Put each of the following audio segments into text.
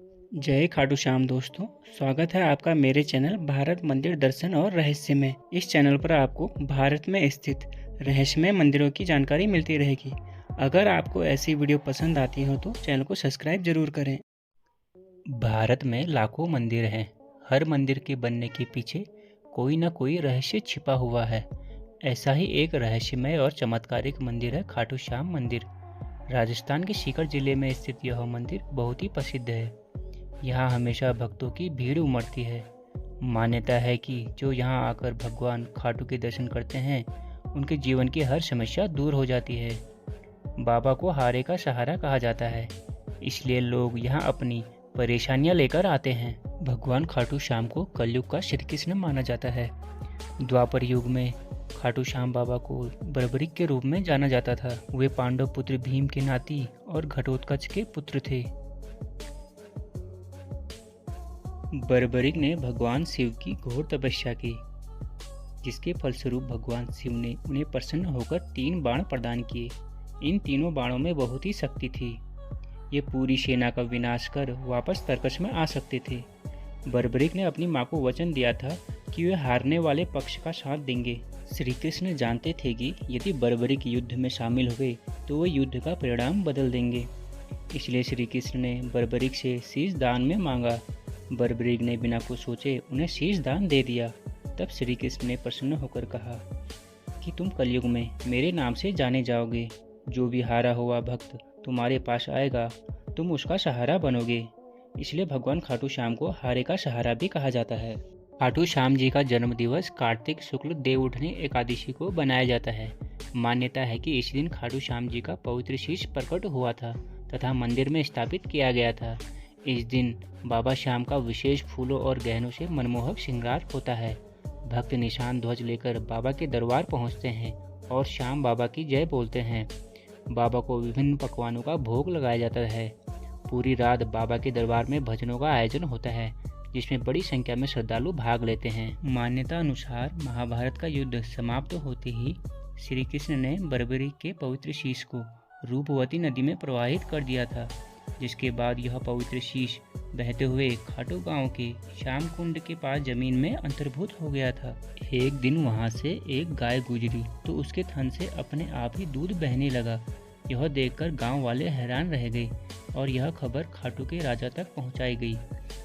जय खाटू श्याम दोस्तों। स्वागत है आपका मेरे चैनल भारत मंदिर दर्शन और रहस्य में। इस चैनल पर आपको भारत में स्थित रहस्यमय मंदिरों की जानकारी मिलती रहेगी। अगर आपको ऐसी वीडियो पसंद आती हो तो चैनल को सब्सक्राइब जरूर करें। भारत में लाखों मंदिर हैं। हर मंदिर के बनने के पीछे कोई न कोई रहस्य छिपा हुआ है। ऐसा ही एक रहस्यमय और चमत्कारिक मंदिर है खाटू श्याम मंदिर। राजस्थान के सीकर जिले में स्थित यह मंदिर बहुत ही प्रसिद्ध है। यहाँ हमेशा भक्तों की भीड़ उमड़ती है। मान्यता है कि जो यहाँ आकर भगवान खाटू के दर्शन करते हैं उनके जीवन की हर समस्या दूर हो जाती है। बाबा को हारे का सहारा कहा जाता है, इसलिए लोग यहाँ अपनी परेशानियाँ लेकर आते हैं। भगवान खाटू श्याम को कलयुग का श्री कृष्ण माना जाता है। द्वापर युग में खाटू श्याम बाबा को बर्बरिक के रूप में जाना जाता था। वे पांडव पुत्र भीम के नाती और घटोत्कच के पुत्र थे। बर्बरिक ने भगवान शिव की घोर तपस्या की, जिसके फलस्वरूप भगवान शिव ने उन्हें प्रसन्न होकर 3 बाण प्रदान किए। इन तीनों बाणों में बहुत ही शक्ति थी। ये पूरी सेना का विनाश कर वापस तर्कश में आ सकते थे। बर्बरिक ने अपनी मां को वचन दिया था कि वे हारने वाले पक्ष का साथ देंगे। श्री कृष्ण जानते थे कि यदि बर्बरिक युद्ध में शामिल हुए तो वे युद्ध का परिणाम बदल देंगे। इसलिए श्री कृष्ण ने बर्बरिक से शीश दान में मांगा। बर्बरिक ने बिना कुछ सोचे उन्हें शीश दान दे दिया। तब श्री कृष्ण ने प्रसन्न होकर कहा कि तुम कलयुग में मेरे नाम से जाने जाओगे। जो भी हारा हुआ भक्त तुम्हारे पास आएगा, तुम उसका सहारा बनोगे। इसलिए भगवान खाटू श्याम को हारे का सहारा भी कहा जाता है। खाटू श्याम जी का जन्म दिवस कार्तिक शुक्ल देव उठनी एकादशी को बनाया जाता है। मान्यता है कि इस दिन खाटू श्याम जी का पवित्र शीश प्रकट हुआ था तथा मंदिर में स्थापित किया गया था। इस दिन बाबा श्याम का विशेष फूलों और गहनों से मनमोहक श्रृंगार होता है। भक्त निशान ध्वज लेकर बाबा के दरबार पहुंचते हैं और श्याम बाबा की जय बोलते हैं। बाबा को विभिन्न पकवानों का भोग लगाया जाता है। पूरी रात बाबा के दरबार में भजनों का आयोजन होता है, जिसमें बड़ी संख्या में श्रद्धालु भाग लेते हैं। मान्यता अनुसार महाभारत का युद्ध समाप्त होते ही श्री कृष्ण ने बर्बरिक के पवित्र शीश को रूपवती नदी में प्रवाहित कर दिया था, जिसके बाद यह पवित्र शीश बहते हुए खाटू गांव के श्याम कुंड के पास जमीन में अंतर्भूत हो गया था। एक दिन वहां से एक गाय गुजरी तो उसके थन से अपने आप ही दूध बहने लगा। यह देखकर गांव वाले हैरान रह गए और यह खबर खाटू के राजा तक पहुंचाई गई।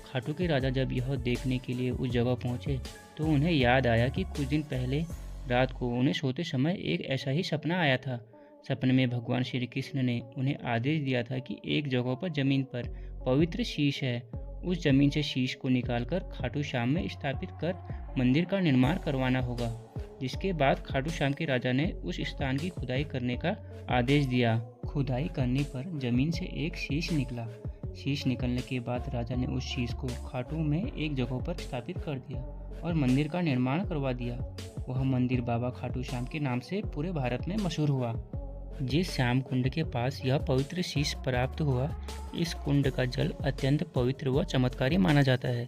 खाटू के राजा जब यह देखने के लिए उस जगह पहुंचे तो उन्हें याद आया कि कुछ दिन पहले रात को उन्हें सोते समय एक ऐसा ही सपना आया था। सपने में भगवान श्री कृष्ण ने उन्हें आदेश दिया था कि एक जगह पर जमीन पर पवित्र शीश है, उस जमीन से शीश को निकालकर खाटू श्याम में स्थापित कर मंदिर का निर्माण करवाना होगा। जिसके बाद खाटू श्याम के राजा ने उस स्थान की खुदाई करने का आदेश दिया। खुदाई करने पर जमीन से एक शीश निकला। शीश निकलने के बाद राजा ने उस शीश को खाटू में एक जगह पर स्थापित कर दिया और मंदिर का निर्माण करवा दिया। वह मंदिर बाबा खाटू श्याम के नाम से पूरे भारत में मशहूर हुआ। जिस श्याम कुंड के पास यह पवित्र शीश प्राप्त हुआ, इस कुंड का जल अत्यंत पवित्र व चमत्कारी माना जाता है।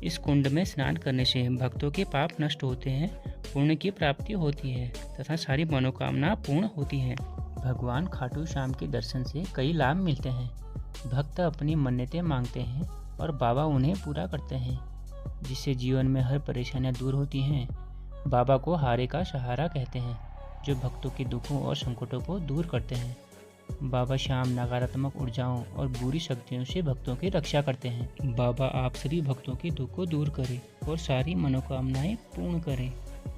इस कुंड में स्नान करने से भक्तों के पाप नष्ट होते हैं, पुण्य की प्राप्ति होती है तथा सारी मनोकामना पूर्ण होती हैं। भगवान खाटू श्याम के दर्शन से कई लाभ मिलते हैं। भक्त अपनी मन्नतें मांगते हैं और बाबा उन्हें पूरा करते हैं, जिससे जीवन में हर परेशानियां दूर होती हैं। बाबा को हारे का सहारा कहते हैं, जो भक्तों के दुखों और संकटों को दूर करते हैं। बाबा श्याम नकारात्मक ऊर्जाओं और बुरी शक्तियों से भक्तों की रक्षा करते हैं। बाबा आप सभी भक्तों के दुख को दूर करें और सारी मनोकामनाएं पूर्ण करें।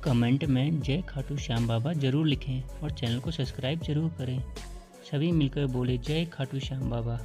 कमेंट में जय खाटू श्याम बाबा जरूर लिखें और चैनल को सब्सक्राइब जरूर करें। सभी मिलकर बोले जय खाटू श्याम बाबा।